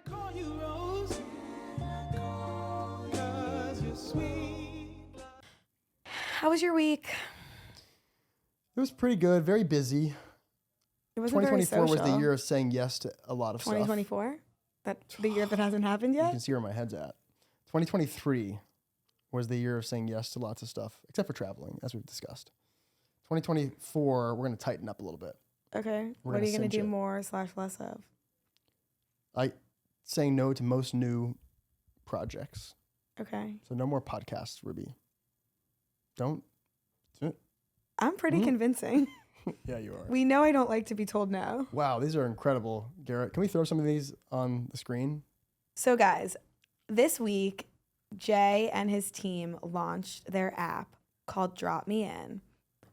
call you Rose, 'cause you're sweet. How was your week? It was pretty good, very busy. It wasn't very 2024 was the social. year of saying yes to a lot of stuff. 2024? That the year that hasn't happened You yet? can see where my head's at. 2023 was the year of saying yes to lots of stuff, except for traveling, as we've discussed. 2024, we're going to tighten up a little bit. Okay. We're What are gonna you going to cinch do it. more / less of? Saying no to most new projects. Okay. So no more podcasts, Ruby. Don't. I'm pretty Mhm. convincing. Yeah, you are. We know I don't like to be told no. Wow, these are incredible, Garrett. Can we throw some of these on the screen? So, guys, this week, Jay and his team launched their app called Drop Me In,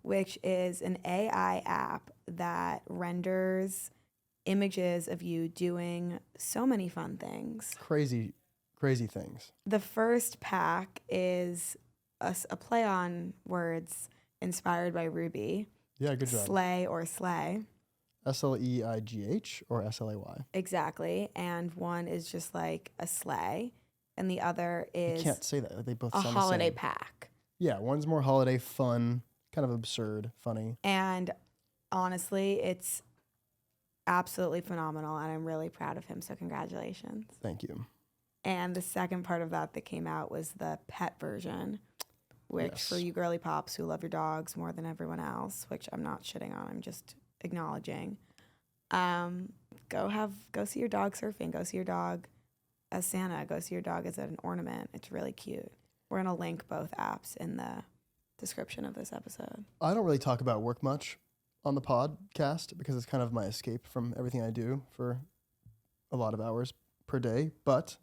which is an AI app that renders images of you doing so many fun things. Crazy things. The first pack is a play on words inspired by Ruby. Yeah, good job. Slay or slay. SLEIGH or SLAY? Exactly. And one is just like a sleigh, and the other You is can't say that. They both a sound holiday the same. pack. Yeah, one's more holiday fun, kind of absurd, funny. And honestly, it's absolutely phenomenal, and I'm really proud of him. So congratulations. Thank you. And the second part of that came out was the pet version, which Yes. for you girly pops who love your dogs more than everyone else, which I'm not shitting on, I'm just acknowledging. Go see your dog surfing. Go see your dog as Santa. Go see your dog as an ornament. It's really cute. We're gonna link both apps in the description of this episode. I don't really talk about work much on the podcast because it's kind of my escape from everything I do for a lot of hours per day. But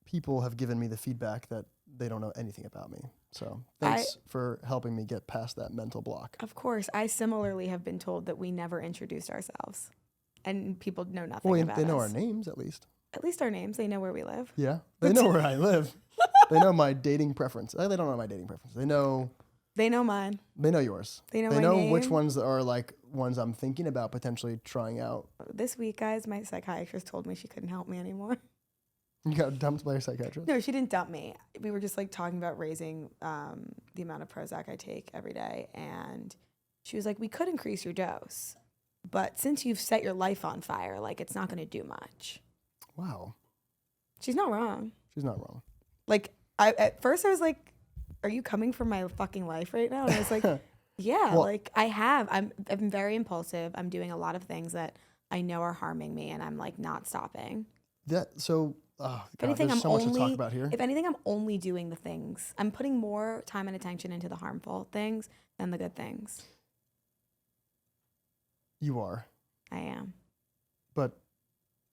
people have given me the feedback that they don't know anything about me. So thanks for helping me get past that mental block. Of course, I similarly have been told that we never introduced ourselves, and people know nothing Well, about they know our us. names at least. At least our names. They know where we live. Yeah, they know where I live. They know my dating preference. They don't know my dating preference. They know mine. They know yours. They know They my know name. which ones are like ones I'm thinking about potentially trying out. This week, guys, my psychiatrist told me she couldn't help me anymore. You got dumped by your psychiatrist? No, she didn't dump me. We were just like talking about raising the amount of Prozac I take every day. And she was like, we could increase your dose. But since you've set your life on fire, like it's not going to do much. Wow. She's not wrong. She's not wrong. Like at first I was like, are you coming for my fucking life right now? And I was like, yeah, Well- like I'm very impulsive. I'm doing a lot of things that I know are harming me, and I'm like not stopping. If anything, there's I'm so much to talk only- about here. If anything, I'm only doing the things. I'm putting more time and attention into the harmful things than the good things. You are. I am. But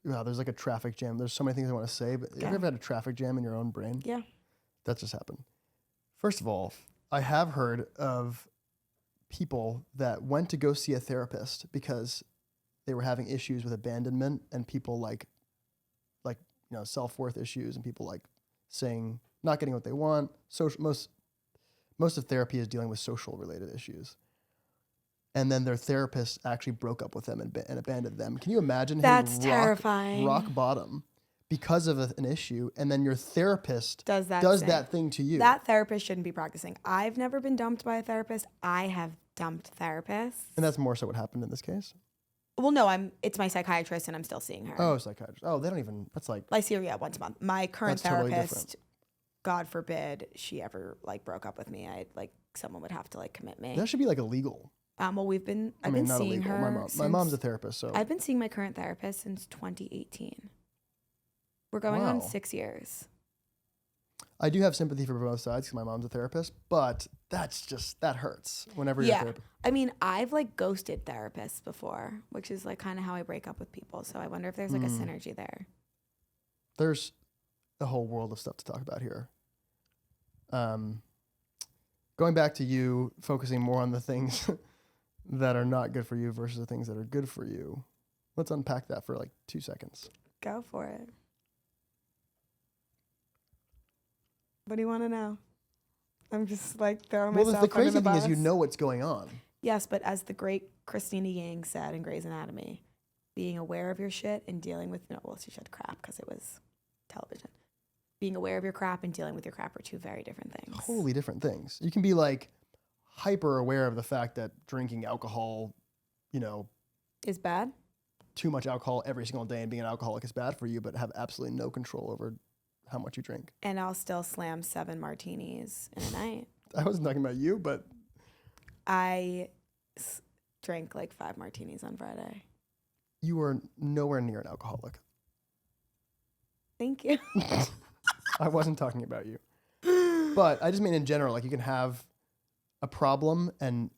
wow, there's like a traffic jam. There's so many things I want to say, but have Yeah. you ever had a traffic jam in your own brain? Yeah. That just happened. First of all, I have heard of people that went to go see a therapist because they were having issues with abandonment and people like self-worth issues and people like saying not getting what they want. Most of therapy is dealing with social related issues. And then their therapist actually broke up with them and abandoned them. Can you imagine That's him terrifying. rock bottom because of an issue, and then your therapist Does that thing to you? That therapist shouldn't be practicing. I've never been dumped by a therapist. I have dumped therapists. And that's more so what happened in this case. Well, no, it's my psychiatrist and I'm still seeing her. Oh, psychiatrist. Oh, they don't even. That's like. I see her once a month. My current That's totally therapist, God forbid she ever like broke up with me. Someone would have to like commit me. That should be like illegal. Well, I've been not seeing illegal. her. My mom's a therapist, so. I've been seeing my current therapist since 2018. We're going on Wow. 6 years. I do have sympathy for both sides because my mom's a therapist, but that hurts whenever you're a Yeah. therapist. I mean, I've like ghosted therapists before, which is like kind of how I break up with people. So I wonder if there's like a synergy there. There's a whole world of stuff to talk about here. Going back to you focusing more on the things that are not good for you versus the things that are good for you. Let's unpack that for like 2 seconds. Go for it. What do you want to know? I'm just like throwing Well, myself the crazy under the thing bus. is you know what's going on. Yes, but as the great Christina Yang said in Grey's Anatomy, being aware of your shit and dealing with, no, well, she said crap because it was television. Being aware of your crap and dealing with your crap are two very different things. Totally different things. You can be like hyper aware of the fact that drinking alcohol, you know, Is bad? too much alcohol every single day and being an alcoholic is bad for you, but have absolutely no control over how much you drink. And I'll still slam 7 martinis in a night. I wasn't talking about you, but I drank like 5 martinis on Friday. you are nowhere near an alcoholic. Thank you. I wasn't talking about you. But I just mean in general, like you can have a problem and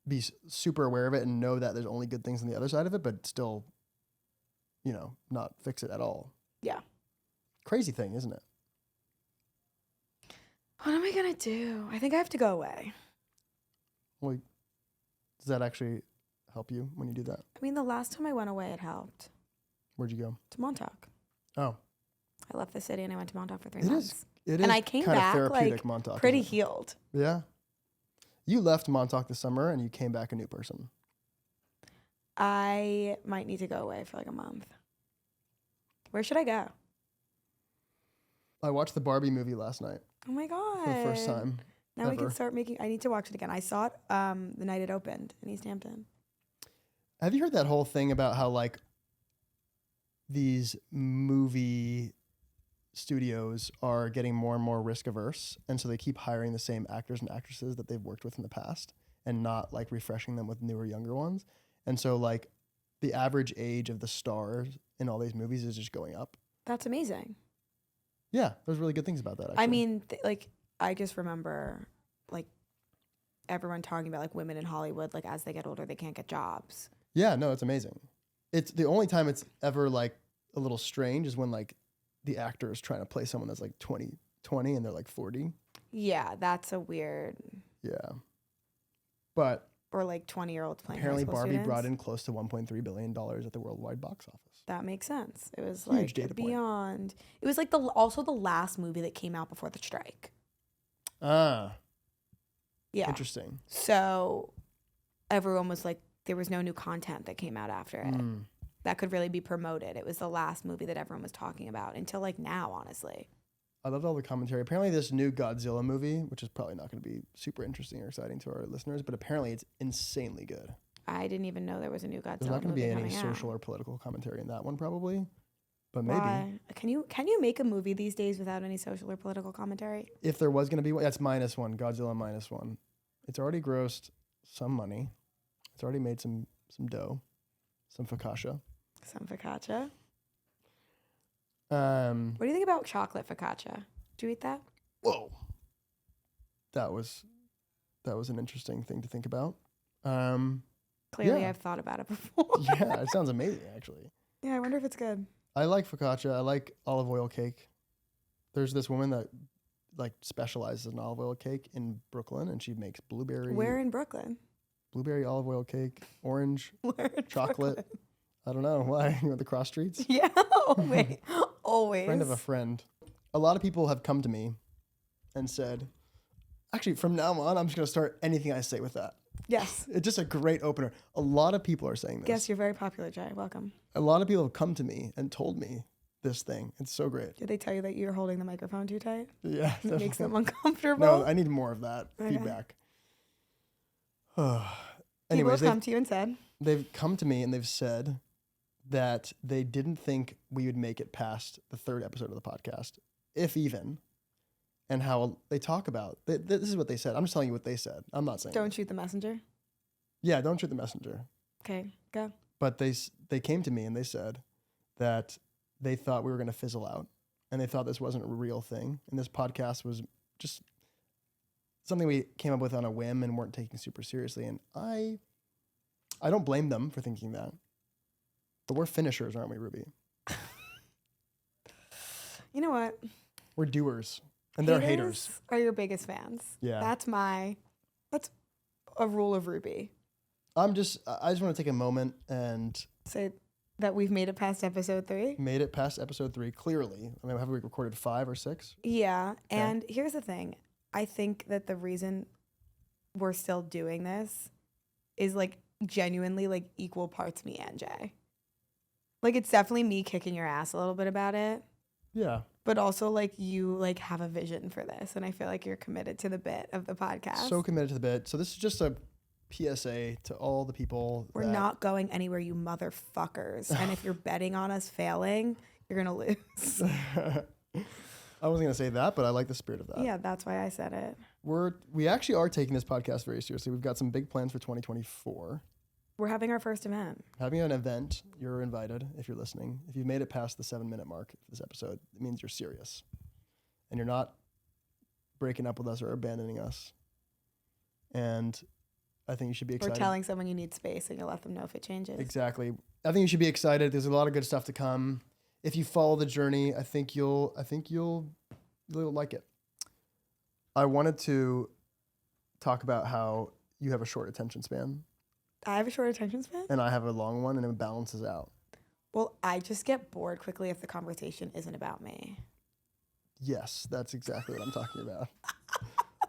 be super aware of it and know that there's only good things on the other side of it, but still, you know, not fix it at all. Yeah. Crazy thing, isn't it? What am I going to do? I think I have to go away. Well, does that actually help you when you do that? I mean, the last time I went away, it helped. Where'd you go? To Montauk. Oh, I left the city and I went to Montauk for 3 it months. is. It is And I came kind of back therapeutic, like Montauk, pretty isn't it? healed. Yeah. You left Montauk this summer and you came back a new person. I might need to go away for like a month. Where should I go? I watched the Barbie movie last night Oh my God. for the first time. Now we ever. can start making, I need to watch it again. I saw it the night it opened in East Hampton. Have you heard that whole thing about how like these movie studios are getting more and more risk averse, and so they keep hiring the same actors and actresses that they've worked with in the past and not like refreshing them with newer, younger ones? And so like the average age of the stars in all these movies is just going up. That's amazing. Yeah, there's really good things about that, actually. I mean, like, I just remember, like, everyone talking about, like, women in Hollywood, like, as they get older, they can't get jobs. Yeah, no, it's amazing. It's the only time it's ever like a little strange is when like the actor is trying to play someone that's like 20 and they're like 40. Yeah, that's a weird, Yeah. But or like 20-year-olds playing apparently high school Barbie students. brought in close to $1.3 billion at the worldwide box office. That makes sense. It was Huge like data point. beyond. It was like also the last movie that came out before the strike. Ah, Yeah. interesting. So everyone was like, there was no new content that came out after it Mm. that could really be promoted. It was the last movie that everyone was talking about until like now, honestly. I loved all the commentary. Apparently this new Godzilla movie, which is probably not going to be super interesting or exciting to our listeners, but apparently it's insanely good. I didn't even know there was a new Godzilla There's not going to movie be any coming social out. or political commentary in that one probably, but maybe. Why? Can you make a movie these days without any social or political commentary? If there was going to be one, that's -1, Godzilla -1. It's already grossed some money. It's already made some dough, some focaccia. Some focaccia. Um, What do you think about chocolate focaccia? Do you eat that? whoa. That was an interesting thing to think about. Clearly, Yeah. I've thought about it before. Yeah, it sounds amazing actually. Yeah, I wonder if it's good. I like focaccia. I like olive oil cake. There's this woman that like specializes in olive oil cake in Brooklyn, and she makes Where in Brooklyn? blueberry olive oil cake, orange, Where in chocolate. Brooklyn? I don't know why. You know the cross streets. Yeah, always. Friend of a friend. A lot of people have come to me and said, actually, from now on, I'm just going to start anything I say with that. Yes. It's just a great opener. A lot of people are saying this. Guess you're very popular, Jay. Welcome. A lot of people have come to me and told me this thing. It's so great. Did they tell you that you're holding the microphone too tight? Yeah. It makes them definitely. uncomfortable. No, I need more of that Okay. feedback. People Anyways, have come to you and said, they've come to me and they've said that they didn't think we would make it past the 3rd episode of the podcast, if even, and how they talk about, this is what they said. I'm just telling you what they said. I'm not saying don't shoot the messenger. Yeah, don't shoot the messenger. Okay, go. But they came to me and they said that they thought we were going to fizzle out, and they thought this wasn't a real thing, and this podcast was just something we came up with on a whim and weren't taking super seriously. And I don't blame them for thinking that. But we're finishers, aren't we, Ruby? You know what? We're doers, and they're haters. Are your biggest fans. Yeah. That's a rule of Ruby. I just want to take a moment and Say that we've made it past episode 3. made it past episode 3 clearly. I mean, have we recorded 5 or 6? Yeah, and here's the thing. I think that the reason we're still doing this is like genuinely like equal parts me and Jay. Like, it's definitely me kicking your ass a little bit about it. Yeah. But also, like, you, like, have a vision for this. And I feel like you're committed to the bit of the podcast. So committed to the bit. So this is just a PSA to all the people. We're not going anywhere, you motherfuckers. And if you're betting on us failing, you're going to lose. I wasn't going to say that, but I like the spirit of that. Yeah, that's why I said it. We actually are taking this podcast very seriously. We've got some big plans for 2024. We're having our first event. Having an event, you're invited if you're listening. If you've made it past the 7-minute mark of this episode, it means you're serious. And you're not breaking up with us or abandoning us. And I think you should be excited. Or telling someone you need space and you'll let them know if it changes. Exactly. I think you should be excited. There's a lot of good stuff to come. If you follow the journey, I think you'll like it. I wanted to talk about how you have a short attention span. I have a short attention span? And I have a long one, and it balances out. Well, I just get bored quickly if the conversation isn't about me. Yes, that's exactly what I'm talking about.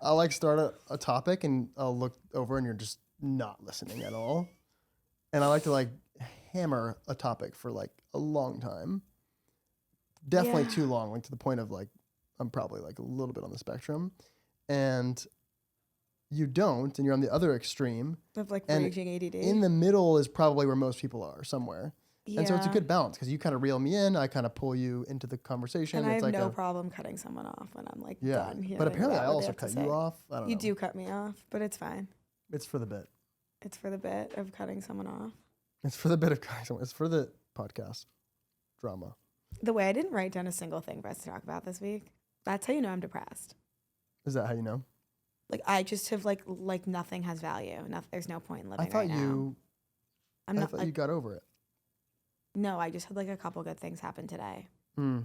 I'll like start a topic, and I'll look over, and you're just not listening at all. And I like to like hammer a topic for like a long time. Definitely too long, like to the point of like I'm probably like a little bit on the spectrum. And you don't, and you're on the other extreme. Of like And raging ADD. in the middle is probably where most people are, somewhere. Yeah. And so it's a good balance because you kind of reel me in, I kind of pull you into the conversation. And I it's have like no problem cutting someone off when I'm like yeah. done here. But apparently I also cut you off. I don't know. You do cut me off, but it's fine. It's for the bit. It's for the bit of cutting someone off. It's for the bit of cutting someone. It's for the podcast drama. The way I didn't write down a single thing for us to talk about this week, that's how you know I'm depressed. Is that how you know? Like I just have like nothing has value. There's no point in living I thought right now. I thought you got over it. No, I just had like a couple good things happen today. Hmm.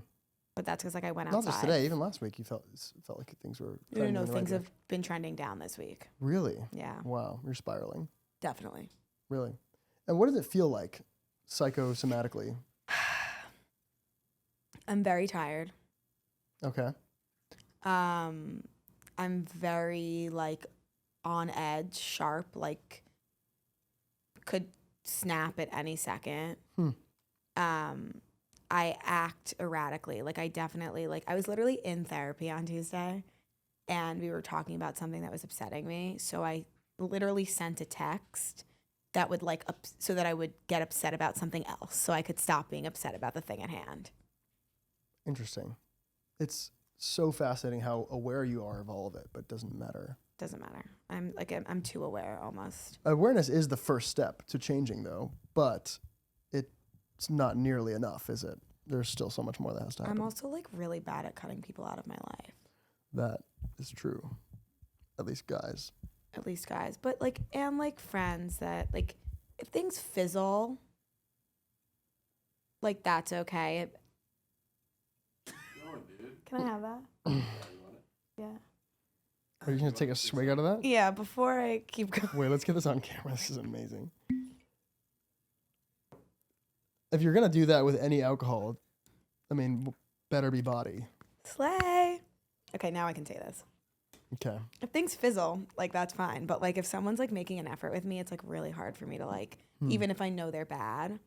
But that's because like I went Not outside. just today, even last week you felt like things were trending No, in the right things have direction. been trending down this week. Really? Yeah, Wow, you're spiraling. definitely. Really? And what does it feel like psychosomatically? I'm very tired. Okay. I'm very like on edge, sharp, like could snap at any second. I act erratically. Like I definitely like I was literally in therapy on Tuesday and we were talking about something that was upsetting me. So I literally sent a text that would like so that I would get upset about something else so I could stop being upset about the thing at hand. Interesting. It's so fascinating how aware you are of all of it, but it doesn't matter. Doesn't matter. I'm too aware almost. Awareness is the first step to changing, though, but it's not nearly enough, is it? There's still so much more that has to happen. I'm also like really bad at cutting people out of my life. That is true. At least guys. At least guys. But like, and like friends that like, if things fizzle, like that's okay. Can I have that? Yeah. Are you going to take a swig out of that? Yeah, before I keep going. Wait, let's get this on camera. This is amazing. If you're going to do that with any alcohol, I mean, better be body. Slay. Okay, now I can say this. Okay. If things fizzle, like that's fine. But like if someone's like making an effort with me, it's like really hard for me to like, even if I know they're bad.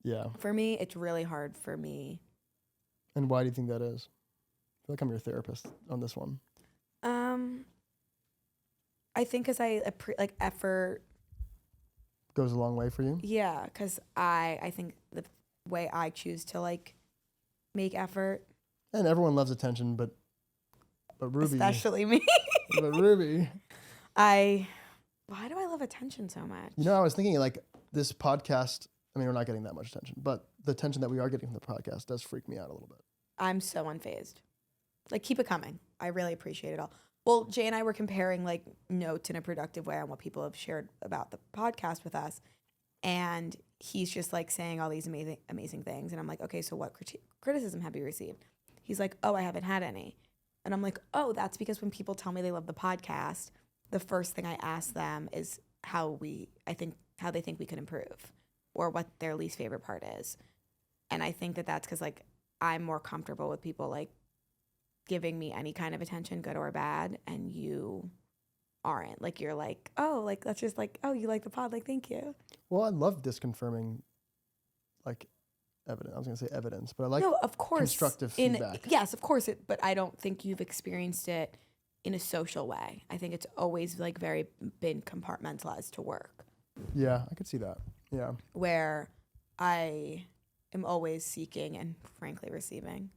Yeah. For me, it's really hard for me. And why do you think that is? I feel like I'm your therapist on this one. I think because like effort Goes a long way for you? Yeah, because I think the way I choose to like make effort, And everyone loves attention, but Ruby. especially me. But Ruby. Why do I love attention so much? You know, I was thinking like this podcast, I mean, we're not getting that much attention, but the attention that we are getting from the podcast does freak me out a little bit. I'm so unfazed. Like, keep it coming. I really appreciate it all. Well, Jay and I were comparing like notes in a productive way on what people have shared about the podcast with us. And he's just like saying all these amazing things. And I'm like, okay, so what criticism have you received? He's like, oh, I haven't had any. And I'm like, oh, that's because when people tell me they love the podcast, the first thing I ask them is how they think we could improve or what their least favorite part is. And I think that that's because like I'm more comfortable with people like giving me any kind of attention, good or bad, and you aren't. Like you're like, oh, like that's just like, oh, you like the pod, like thank you. Well, I love disconfirming like evidence. I was going to say evidence, but I like no, of course. constructive feedback. Yes, of course. But I don't think you've experienced it in a social way. I think it's always like very been compartmentalized to work, Yeah, I could see that. Yeah. where I am always seeking and frankly receiving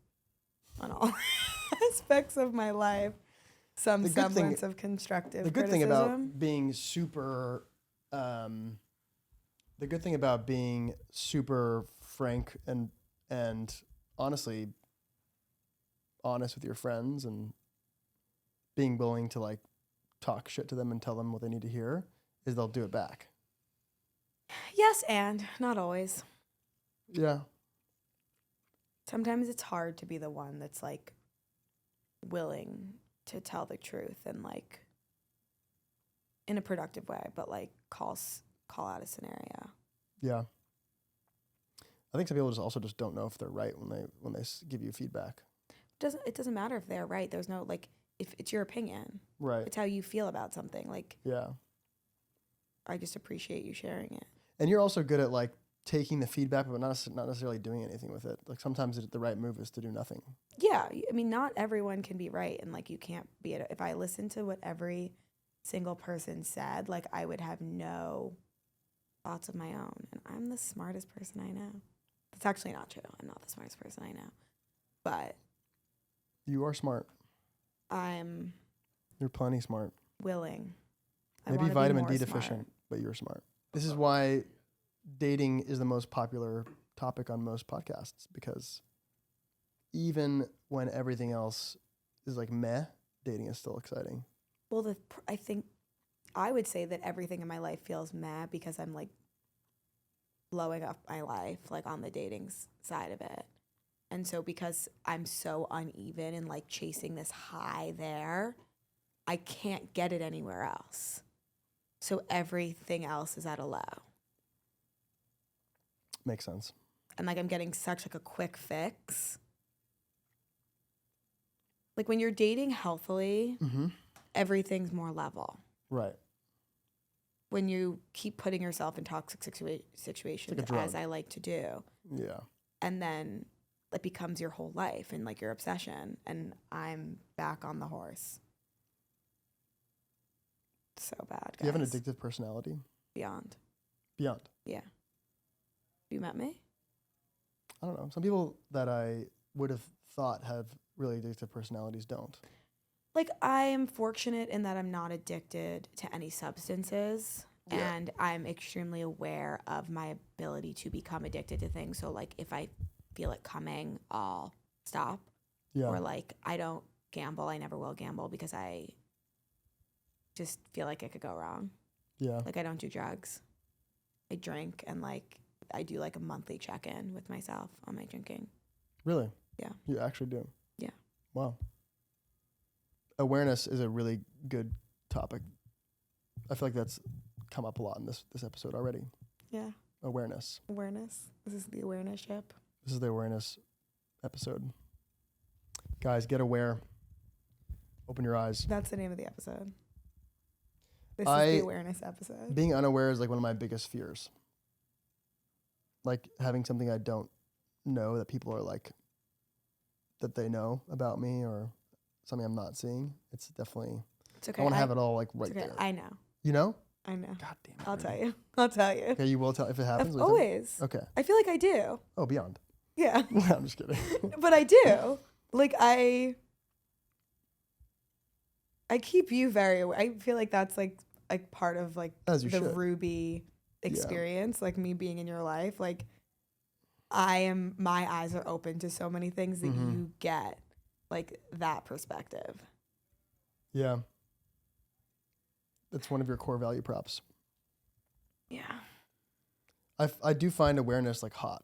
on all aspects of my life some The good thing- semblance of constructive The good criticism. thing about being super, the good thing about being super frank and honestly honest with your friends and being willing to like talk shit to them and tell them what they need to hear is they'll do it back. Yes, and not always. Yeah. Sometimes it's hard to be the one that's like willing to tell the truth and like in a productive way, but like call out a scenario. Yeah. I think some people just don't know if they're right when they give you feedback. It doesn't matter if they're right. There's no like if it's your opinion. Right. It's how you feel about something. Like Yeah. I just appreciate you sharing it. And you're also good at like taking the feedback, but not necessarily doing anything with it. Like sometimes the right move is to do nothing. Yeah, I mean, not everyone can be right, and like you can't be it. If I listened to what every single person said, like I would have no thoughts of my own, and I'm the smartest person I know. That's actually not true. I'm not the smartest person I know, but You are smart. I'm You're plenty smart. willing. I Maybe wanna be vitamin more D smart. deficient, but you're smart. This is why dating is the most popular topic on most podcasts, because even when everything else is like meh, dating is still exciting. Well, I think I would say that everything in my life feels meh because I'm like blowing up my life like on the dating side of it. And so because I'm so uneven and like chasing this high there, I can't get it anywhere else. So everything else is at a low. Makes sense. And like I'm getting such like a quick fix. Like when you're dating healthily, Mm-hmm. everything's more level. Right. When you keep putting yourself in toxic situations, drug. as I like to do, Yeah. and then it becomes your whole life and like your obsession, and I'm back on the horse. So bad, guys. Do you have an addictive personality? Beyond. Beyond. Yeah. You met me? I don't know. Some people that I would have thought have really addictive personalities don't. Like, I am fortunate in that I'm not addicted to any substances. Yeah. And I'm extremely aware of my ability to become addicted to things. So, like, if I feel it coming, I'll stop. Yeah. Or, like, I don't gamble. I never will gamble because I just feel like it could go wrong. Yeah. Like, I don't do drugs. I drink and, like, I do, like, a monthly check-in with myself on my drinking. Really? Yeah. You actually do? Yeah. Wow. Awareness is a really good topic. I feel like that's come up a lot in this episode already. Yeah. Awareness. Awareness. This is the awareness ship. This is the awareness episode. Guys, get aware. Open your eyes. That's the name of the episode. This I- is the awareness episode. Being unaware is like one of my biggest fears. Like having something I don't know that people are like, that they know about me, or something I'm not seeing. It's definitely, It's okay. I want to have it all like right it's okay. there. I know. You know? I know. God damn it. I'll Brittany. tell you. I'll tell you. Okay, you will tell if it happens? will you tell me? Always. Okay. I feel like I do. Oh, beyond. Yeah. I'm just kidding. But I do. Like I keep you very aware. I feel like that's like part of like As you the should. Ruby experience, like me being in your life. Like my eyes are open to so many things that Mhm. you get like that perspective. Yeah. That's one of your core value props. Yeah. I do find awareness like hot.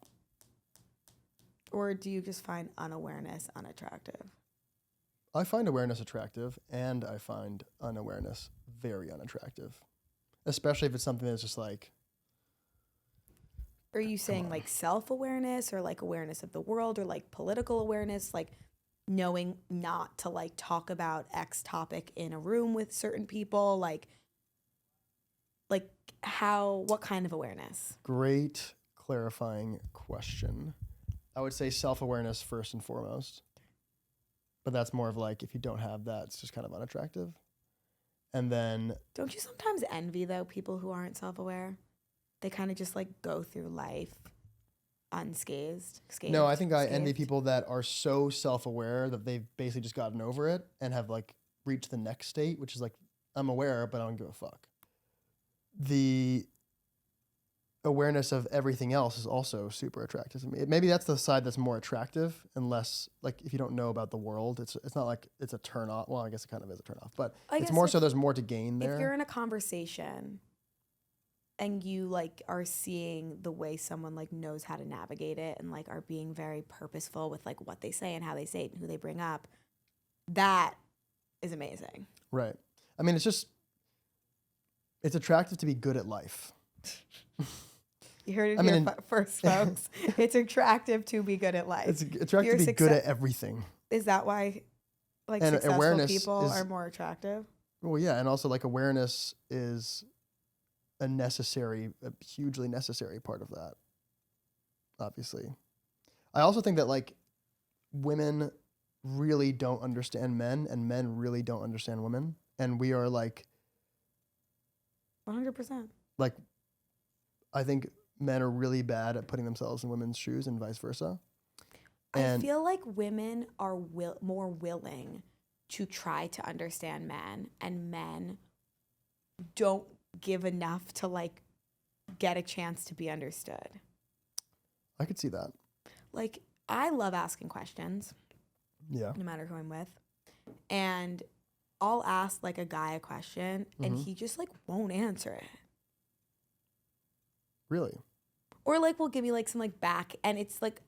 Or do you just find unawareness unattractive? I find awareness attractive, and I find unawareness very unattractive. Especially if it's something that's just like, Are you saying on. like self-awareness or like awareness of the world or like political awareness, like knowing not to like talk about X topic in a room with certain people, like what kind of awareness? great clarifying question. I would say self-awareness first and foremost. But that's more of like, if you don't have that, it's just kind of unattractive. And then, Don't you sometimes envy though people who aren't self-aware? They kind of just like go through life unscathed. no, I think I scathed. envy people that are so self-aware that they've basically just gotten over it and have like reached the next state, which is like, I'm aware, but I don't give a fuck. The awareness of everything else is also super attractive to me. Maybe that's the side that's more attractive, unless like if you don't know about the world, it's not like it's a turn off. Well, I guess it kind of is a turn off, but I it's guess more if- so there's more to gain there. If you're in a conversation and you like are seeing the way someone like knows how to navigate it and like are being very purposeful with like what they say and how they say it and who they bring up, that is amazing. Right. I mean, it's attractive to be good at life. You heard it I here mean, first, folks. It's attractive to be good at life. It's attractive Your to be good at everything. Is that why like And successful awareness people is- are more attractive? Well, yeah, and also like awareness is a hugely necessary part of that. Obviously. I also think that like women really don't understand men and men really don't understand women. And we are like 100%. like I think men are really bad at putting themselves in women's shoes and vice versa. I feel like women are more willing to try to understand men, and men don't give enough to like get a chance to be understood. I could see that. Like, I love asking questions, Yeah. no matter who I'm with. And I'll ask like a guy a question and Mhm. he just like won't answer it. Really? Or like we'll give you like some like back, and it's like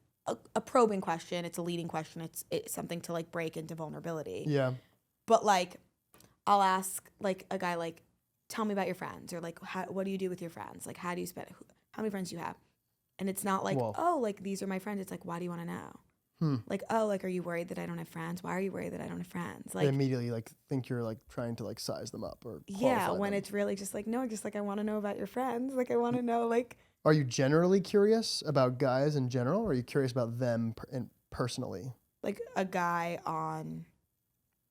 a probing question, it's a leading question, it's something to like break into vulnerability. Yeah. But like I'll ask like a guy like, tell me about your friends, or like what do you do with your friends? Like how do you spend how many friends do you have? And it's not like, Whoa. oh, like these are my friends. It's like, why do you want to know? Like, oh, like are you worried that I don't have friends? Why are you worried that I don't have friends? Like They immediately like think you're like trying to like size them up or yeah, qualify when them. it's really just like, no, just like I want to know about your friends. Like I want to know like Are you generally curious about guys in general, or are you curious about them personally? like a guy on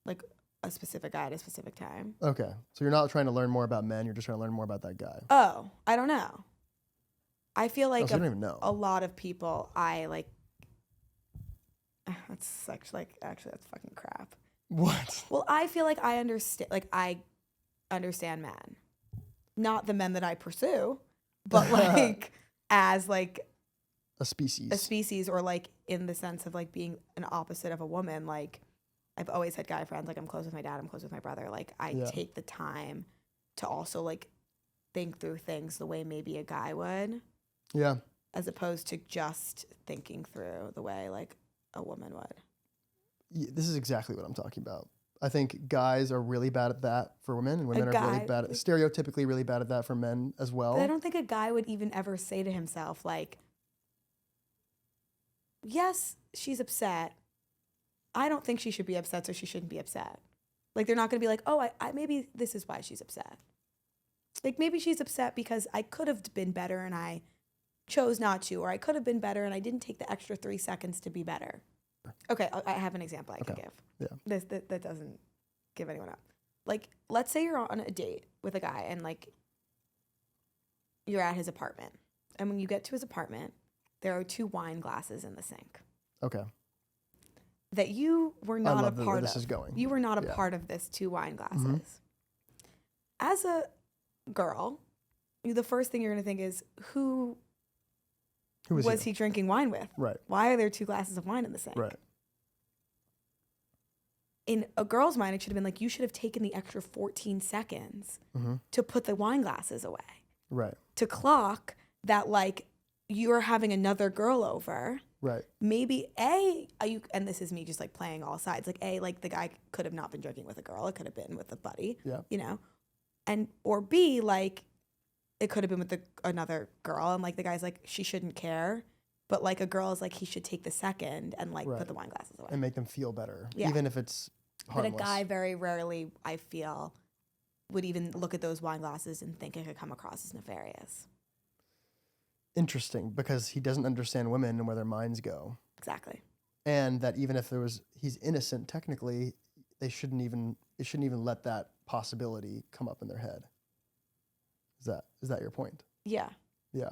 like a specific guy at a specific time. Okay. So you're not trying to learn more about men, you're just trying to learn more about that guy. Oh, I don't know. I feel like so you don't even know. a lot of people I like. That's such like actually that's fucking crap. What? Well, I feel like I understand men, not the men that I pursue, but like as like A species. or like in the sense of like being an opposite of a woman. Like I've always had guy friends. Like I'm close with my dad. I'm close with my brother. Like I Yeah. take the time to also like think through things the way maybe a guy would, Yeah. as opposed to just thinking through the way like a woman would. This is exactly what I'm talking about. I think guys are really bad at that for women, and women are really bad stereotypically really bad at that for men as well. But I don't think a guy would even ever say to himself like, yes, she's upset. I don't think she should be upset, so she shouldn't be upset. Like they're not going to be like, oh, I maybe this is why she's upset. Like maybe she's upset because I could have been better and I chose not to, or I could have been better and I didn't take the extra 3 seconds to be better. Okay, I have an example I can give. Yeah. That doesn't give anyone up. Like, let's say you're on a date with a guy and like you're at his apartment. And when you get to his apartment, there are 2 wine glasses in the sink Okay. that you were not a love part where of. this is going. You were not a Yeah. part of this 2 wine glasses. Mhm. As a girl, the first thing you're going to think is, who was he drinking wine with? Right. Why are there 2 glasses of wine in the sink? Right. In a girl's mind, it should have been like, you should have taken the extra 14 seconds Mm-hmm. to put the wine glasses away, Right. to clock that like you're having another girl over. Right. Maybe and this is me just like playing all sides. Like like the guy could have not been drinking with a girl. It could have been with a buddy. Yeah. You know, and or B, like it could have been with another girl, and like the guy's like, she shouldn't care, but like a girl is like, he should take the second and like Right. put the wine glasses away. And make them feel better, Yeah. even if it's harmless. But a guy very rarely, I feel, would even look at those wine glasses and think it could come across as nefarious. interesting because he doesn't understand women and where their minds go. Exactly. And that even if he's innocent technically, it shouldn't even let that possibility come up in their head. Is that your point? Yeah. Yeah.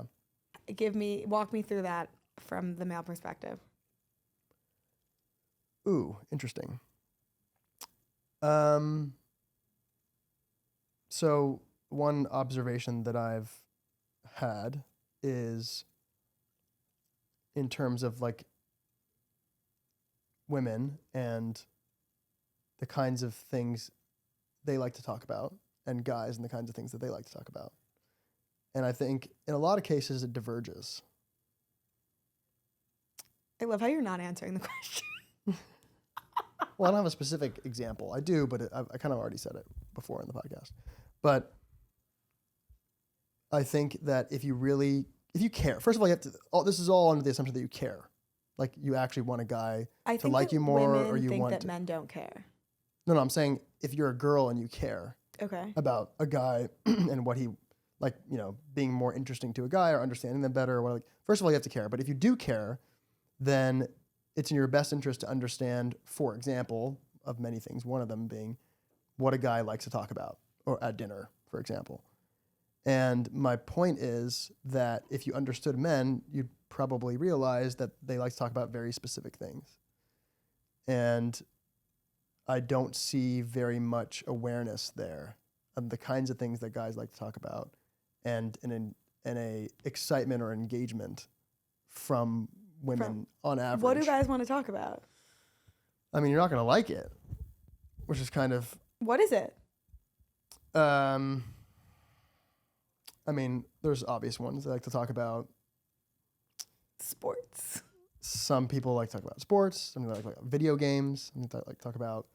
Walk me through that from the male perspective. Ooh, interesting. So one observation that I've had is in terms of like women and the kinds of things they like to talk about, and guys and the kinds of things that they like to talk about. And I think in a lot of cases it diverges. I love how you're not answering the question. Well, I don't have a specific example. I do, but I kind of already said it before in the podcast. But I think that if you care, first of all, this is all under the assumption that you care. Like you actually want a guy I to think like that you more, women or you think want that to. men don't care. No, I'm saying if you're a girl and you care Okay. about a guy and what he, like, being more interesting to a guy or understanding them better, or what, like, first of all, you have to care. But if you do care, then it's in your best interest to understand, for example, of many things, one of them being what a guy likes to talk about, or at dinner, for example. And my point is that if you understood men, you'd probably realize that they like to talk about very specific things. And I don't see very much awareness there of the kinds of things that guys like to talk about, and an excitement or engagement from women on average. What do guys want to talk about? I mean, you're not going to like it, which is kind of... What is it? I mean, there's obvious ones. They like to talk about... Sports. Some people like to talk about sports. Some people like to talk about video games. Some people like to talk about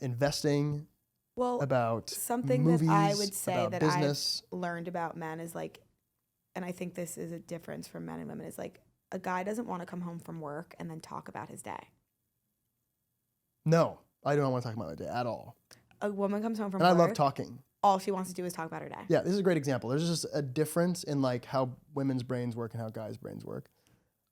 investing. Well, about something movies, that I would say about that business. I've learned about men is like, and I think this is a difference from men and women, is like a guy doesn't want to come home from work and then talk about his day. No, I don't want to talk about my day at all. A woman comes home from And work. I love talking. All she wants to do is talk about her day. Yeah, this is a great example. There's just a difference in like how women's brains work and how guys' brains work.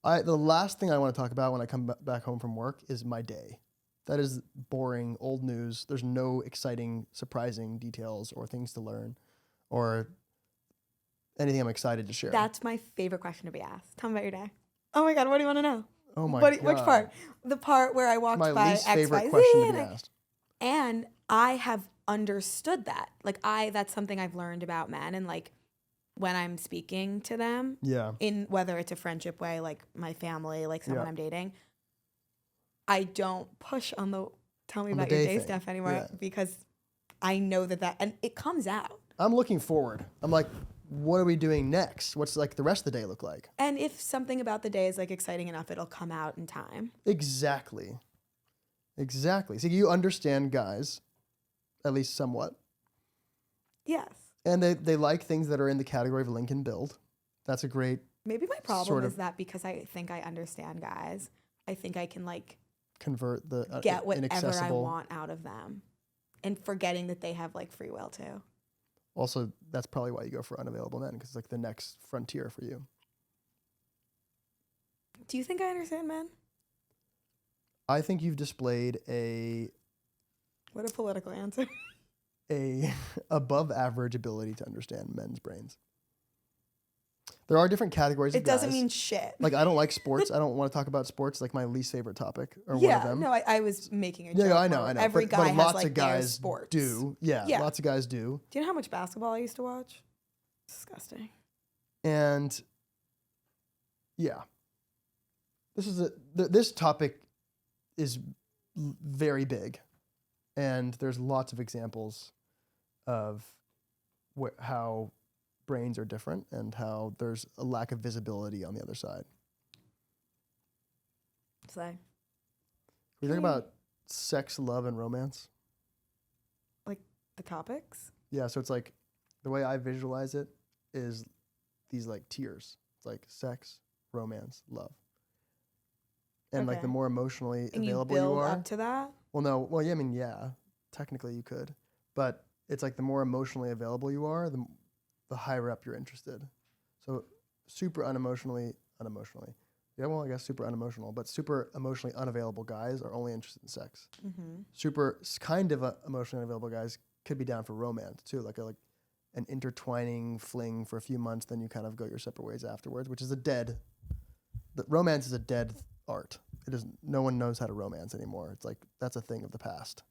The last thing I want to talk about when I come back home from work is my day. That is boring, old news. There's no exciting, surprising details or things to learn or anything I'm excited to share. That's my favorite question to be asked. Tell me about your day. Oh my God, what do you want to know? Oh my God. Which part? The part where I walked My by least XYZ. favorite question to be asked. And I have understood that. Like that's something I've learned about men, and like when I'm speaking to them, Yeah. in whether it's a friendship way, like my family, like someone Yeah. I'm dating, I don't push on the tell me On the about your day day thing. stuff anymore, Yeah. because I know that and it comes out. I'm looking forward. I'm like, what are we doing next? What's like the rest of the day look like? And if something about the day is like exciting enough, it'll come out in time. Exactly. So you understand guys, at least somewhat. Yes. And they like things that are in the category of Lincoln build. That's a great... Maybe my problem Sort is of. that because I think I understand guys, I think I can like convert the get whatever I inaccessible. want out of them, and forgetting that they have like free will too. Also, that's probably why you go for unavailable men, because it's like the next frontier for you. Do you think I understand men? I think you've displayed What a political answer. a above average ability to understand men's brains. There are different categories of It doesn't guys. mean shit. Like, I don't like sports. I don't want to talk about sports. Like, my least favorite topic, or one of them. No, I was making a joke. Yeah, I know. where Every guy has lots like of their guys sports. do. Yeah, Yeah. lots of guys do. Do you know how much basketball I used to watch? Disgusting. And yeah, this topic is very big, and there's lots of examples of how brains are different and how there's a lack of visibility on the other side. So, We talk about sex, love, and romance. like the topics. Yeah, so it's like the way I visualize it is these like tiers. It's like sex, romance, love. And like Okay. the more emotionally And you available build you are. up to that. Well, no. Well, yeah, I mean, yeah, technically you could. But it's like the more emotionally available you are, the higher up you're interested. So super unemotionally. Yeah, well, I guess super unemotional, but super emotionally unavailable guys are only interested in sex. Mm-hmm. Super kind of emotionally unavailable guys could be down for romance too, like an intertwining fling for a few months, then you kind of go your separate ways afterwards, which is the romance is a dead art. It is no one knows how to romance anymore. It's like that's a thing of the past.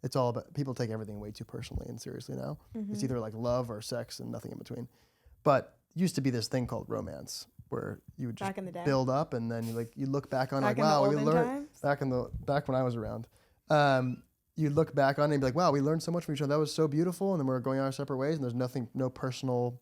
It's all about people take everything way too personally and seriously now. Mm-hmm. It's either like love or sex and nothing in between. But used to be this thing called romance where you would just Back in the day. build up and then you look back on it Back like in the wow we olden learned times? back when I was around. You look back on it and be like wow we learned so much from each other, that was so beautiful, and then we're going our separate ways and there's no personal,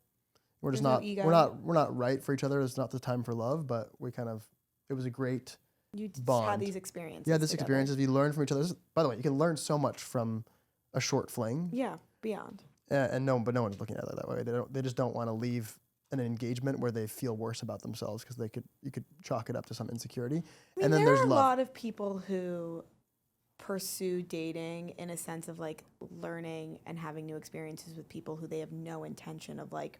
we're just There's no not ego. we're not right for each other. It's not the time for love, but it was a great You just bond. had these experiences. yeah, this together. experiences you learn from each other. By the way, you can learn so much from a short fling. Yeah, beyond. And no one's looking at it that way. They just don't want to leave an engagement where they feel worse about themselves because you could chalk it up to some insecurity. I mean, and then there there's are a love. lot of people who pursue dating in a sense of like learning and having new experiences with people who they have no intention of like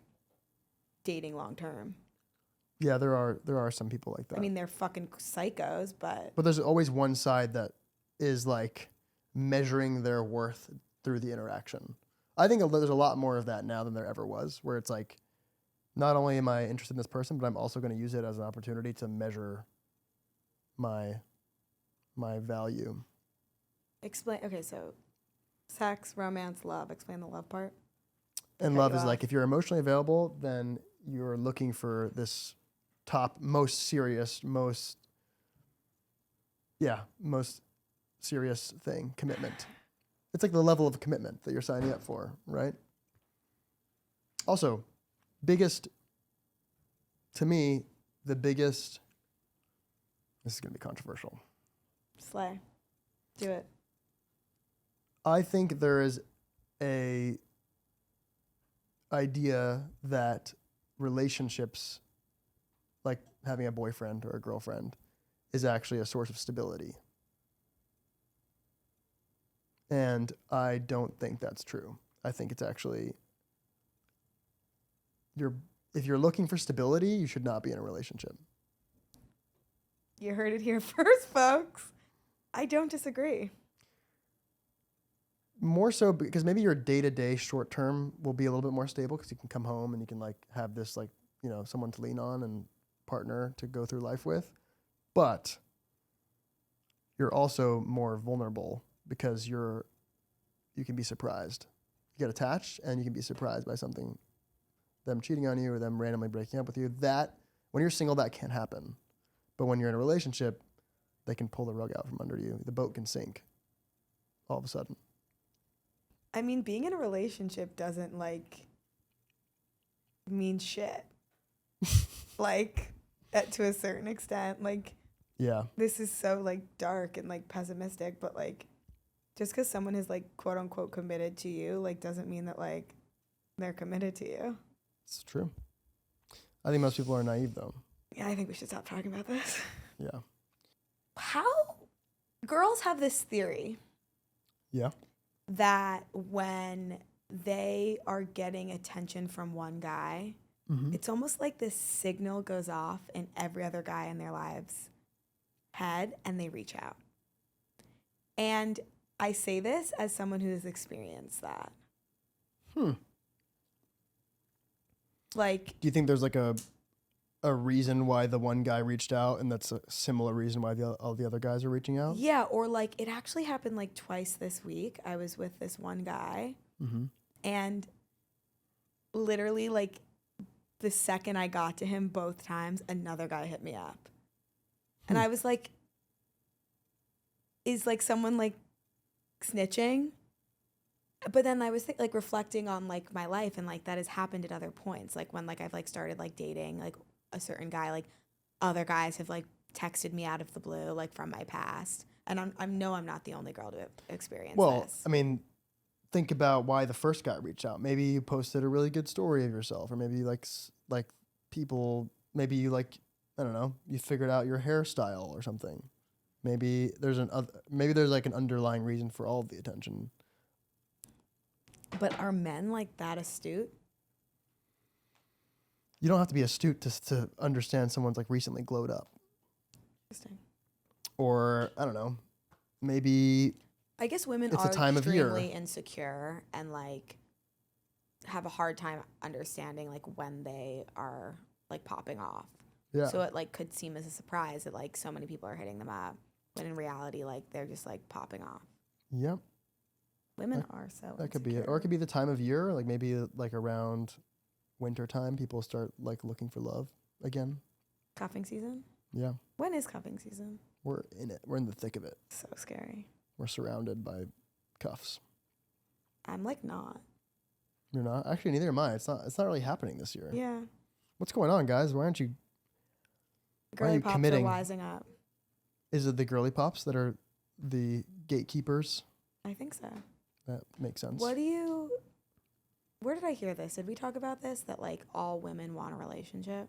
dating long term. Yeah, there are some people like that. I mean, they're fucking psychos, but But there's always one side that is like measuring their worth through the interaction. I think there's a lot more of that now than there ever was, where it's like, not only am I interested in this person, but I'm also going to use it as an opportunity to measure my value. explain. Okay, so sex, romance, love. Explain the love part. And Cut love you is off. like if you're emotionally available, then you're looking for this top, most serious serious thing, commitment. It's like the level of commitment that you're signing up for, right? Also, to me, the biggest, this is going to be controversial. Slay. Do it. I think there is a idea that relationships, like having a boyfriend or a girlfriend, is actually a source of stability. And I don't think that's true. I think it's actually, if you're looking for stability, you should not be in a relationship. You heard it here first, folks. I don't disagree. More so because maybe your day-to-day short term will be a little bit more stable because you can come home and you can like have this like, someone to lean on and partner to go through life with. But you're also more vulnerable because you can be surprised. You get attached and you can be surprised by something, them cheating on you or them randomly breaking up with you. That, when you're single, that can't happen. But when you're in a relationship, they can pull the rug out from under you. The boat can sink all of a sudden. I mean, being in a relationship doesn't like mean shit. Like, to a certain extent, like, Yeah. this is so like dark and like pessimistic, but like, just because someone is like quote unquote committed to you, like, doesn't mean that like they're committed to you. It's true. I think most people are naive though. Yeah, I think we should stop talking about this. Yeah. How girls have this theory Yeah. that when they are getting attention from one guy, Mm-hmm. it's almost like this signal goes off in every other guy in their lives' head and they reach out. And I say this as someone who has experienced that. Like, Do you think there's like a reason why the one guy reached out and that's a similar reason why all the other guys are reaching out? yeah, or like it actually happened like twice this week. I was with this one guy Mm-hmm. and literally like the second I got to him both times, another guy hit me up. And I was like, is like someone like snitching? But then I was like reflecting on like my life and like that has happened at other points. Like when like I've like started like dating like a certain guy, like other guys have like texted me out of the blue, like from my past. And I'm not the only girl to experience this. I mean, think about why the first guy reached out. Maybe you posted a really good story of yourself, or maybe like people. Maybe you like, I don't know, you figured out your hairstyle or something. Maybe there's like an underlying reason for all of the attention. But are men like that astute? You don't have to be astute to understand someone's like recently glowed up. Interesting. Or I don't know, maybe I guess women it's are a time of year. extremely insecure and like have a hard time understanding like when they are like popping off. Yeah. So it like could seem as a surprise that like so many people are hitting them up, when in reality like they're just like popping off. Yep. Women are so That could be it. insecure. Or it could be the time of year, like maybe like around winter time, people start like looking for love again. Cuffing season? Yeah. When is cuffing season? We're in it. We're in the thick of it. So scary. We're surrounded by cuffs. I'm like not. You're not? Actually, neither am I. It's not really happening this year. Yeah. What's going on, guys? Why aren't you? Why are Girly you pops committing? are wising up. Is it the girly pops that are the gatekeepers? I think so. That makes sense. Where did I hear this? Did we talk about this? That like all women want a relationship?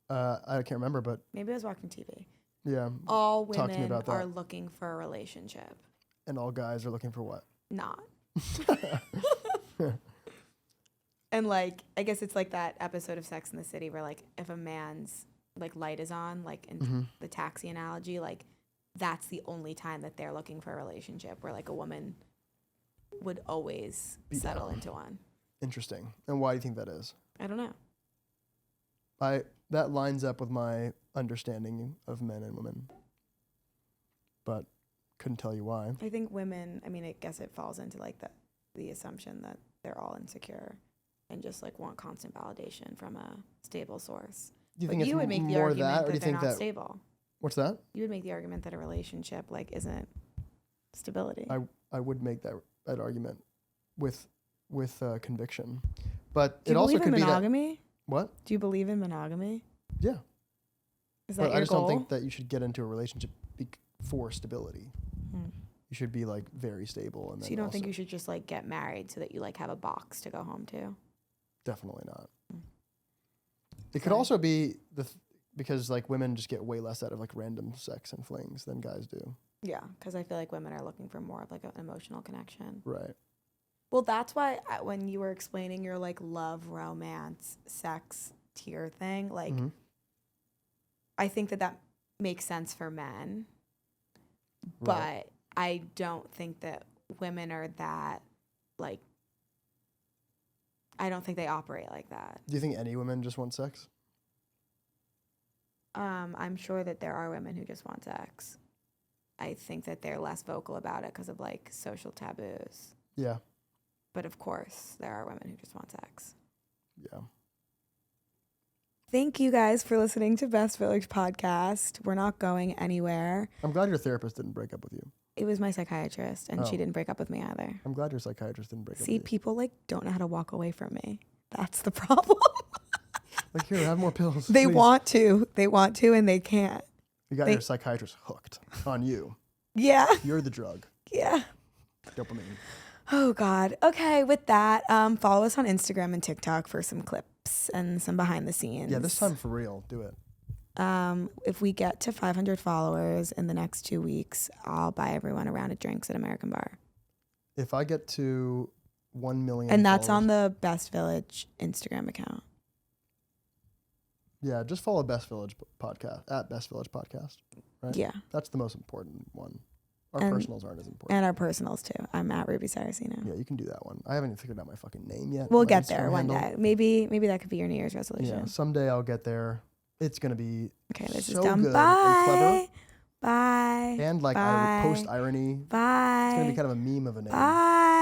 I can't remember, but Maybe I was watching TV. yeah. All Talk to me women about that. are looking for a relationship. And all guys are looking for what? Not. And like, I guess it's like that episode of Sex and the City where like if a man's like light is on, like in Mm-hmm. the taxi analogy, like that's the only time that they're looking for a relationship, where like a woman would always Be settle down. into one. Interesting. And why do you think that is? I don't know. That lines up with my understanding of men and women, but couldn't tell you why. I think women, I mean, I guess it falls into like the assumption that they're all insecure and just like want constant validation from a stable source. Do you But think it's you would make the more argument that, or do that you they're think not that? stable. What's that? You would make the argument that a relationship like isn't stability. I would make that argument with conviction, but Do it you also believe in could be that. monogamy? What? Do you believe in monogamy? Yeah. Is that But your I just goal? don't think that you should get into a relationship for stability. Hmm. You should be like very stable, and So then you don't think also- you should just like get married so that you like have a box to go home to? Definitely not. Mm. It could Sorry. also be because like women just get way less out of like random sex and flings than guys do. Yeah, because I feel like women are looking for more of like an emotional connection. Right. Well, that's why when you were explaining your like love, romance, sex tier thing, like Mhm. I think that makes sense for men, Right. but I don't think that women are that like. I don't think they operate like that. Do you think any women just want sex? I'm sure that there are women who just want sex. I think that they're less vocal about it because of like social taboos. Yeah. But of course, there are women who just want sex. Yeah. Thank you guys for listening to Best Village Podcast. We're not going anywhere. I'm glad your therapist didn't break up with you. It was my psychiatrist, and she Oh. didn't break up with me either. I'm glad your psychiatrist didn't break up See, with you. people like don't know how to walk away from me. That's the problem. Like, here, have more pills. They please. want to, and they can't. You got they- your psychiatrist hooked on you. Yeah, You're the drug. yeah. Dopamine. Oh God. Okay. With that, follow us on Instagram and TikTok for some clips and some behind the scenes. Yeah, this time for real. Do it. If we get to 500 followers in the next 2 weeks, I'll buy everyone a round of drinks at American Bar. If I get to 1 million And that's followers- on the Best Village Instagram account. Yeah, just follow Best Village Podcast at Best Village Podcast. Right? Yeah. That's the most important one. Our And- personals aren't as important. And our personals too. I'm at Ruby Saracino. Yeah, you can do that one. I haven't even figured out my fucking name yet. We'll my get there Instagram one handle. day. Maybe that could be your New Year's Yeah, resolution. someday I'll get there. It's gonna be Okay, this so is done. good and clever. Bye. Bye. and like Bye. post irony. Bye. It's gonna be kind of a meme of a name. Bye.